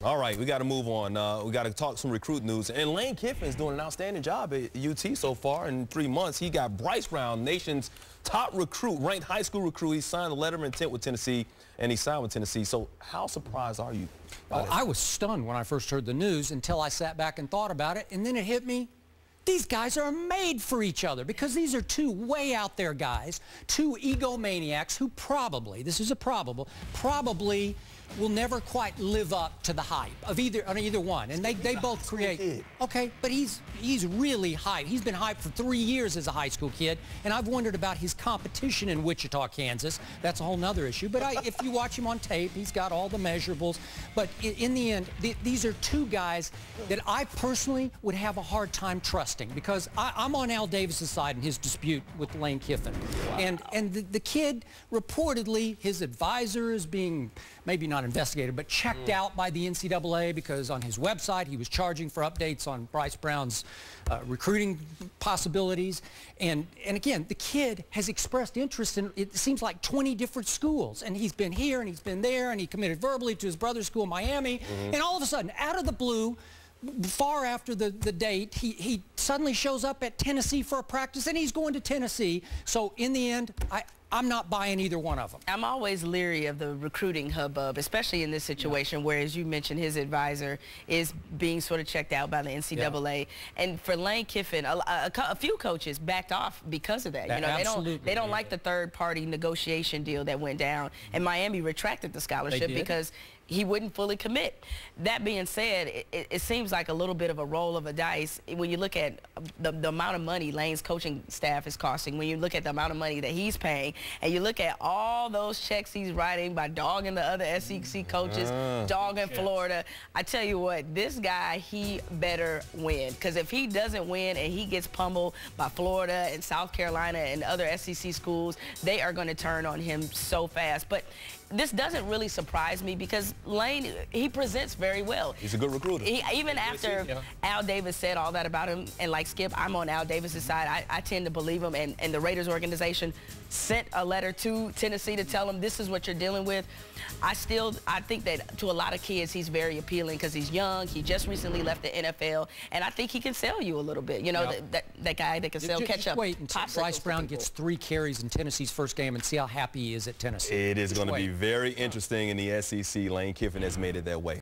All right, we got to move on. We got to talk some recruit news. And Lane Kiffin's doing an outstanding job at UT so far. In 3 months, he got Bryce Brown, nation's top recruit, ranked high school recruit. He signed a letter of intent with Tennessee, and he signed with Tennessee. So how surprised are you? Well, I was stunned when I first heard the news until I sat back and thought about it, and then it hit me. These guys are made for each other because these are two way out there guys, two egomaniacs who probably, this is a probable, probably will never quite live up to the hype of either one. And they both create. Okay, but he's really hyped. He's been hyped for 3 years as a high school kid, and I've wondered about his competition in Wichita, Kansas. That's a whole nother issue. But if you watch him on tape, he's got all the measurables. But in the end, these are two guys that I personally would have a hard time trusting because I'm on Al Davis's side in his dispute with Lane Kiffin. Wow. And the kid, reportedly, his advisor is being maybe not investigated, but checked out by the NCAA because on his website he was charging for updates on Bryce Brown's recruiting possibilities. And again, the kid has expressed interest in, it seems like 20 different schools. And he's been here and he's been there and he committed verbally to his brother's school in Miami. And all of a sudden, out of the blue, far after the date, he suddenly shows up at Tennessee for a practice, and he's going to Tennessee. So in the end, I'm not buying either one of them. I'm always leery of the recruiting hubbub, especially in this situation where, as you mentioned, his advisor is being sort of checked out by the NCAA. Yeah. And for Lane Kiffin, a few coaches backed off because of that. You know, they don't like the third-party negotiation deal that went down, and Miami retracted the scholarship because he wouldn't fully commit. That being said, it seems like a little bit of a roll of the dice when you look at the amount of money Lane's coaching staff is costing, when you look at the amount of money that he's paying, and you look at all those checks he's writing by dogging the other SEC coaches, dogging Florida. I tell you what, this guy, he better win. Because if he doesn't win and he gets pummeled by Florida and South Carolina and other SEC schools, they are going to turn on him so fast. But this doesn't really surprise me because Lane, he presents very well. He's a good recruiter. Even after Al Davis said all that about him, and like Skip, I'm on Al Davis's side. I tend to believe him, and the Raiders organization sent a letter to Tennessee to tell him this is what you're dealing with. I think that to a lot of kids he's very appealing because he's young. He just recently left the NFL, and I think he can sell you a little bit. You know, that guy that can sell ketchup. Wait until Bryce Brown gets 3 carries in Tennessee's first game and see how happy he is at Tennessee. It is going to be very interesting in the SEC. Lane Kiffin has made it that way.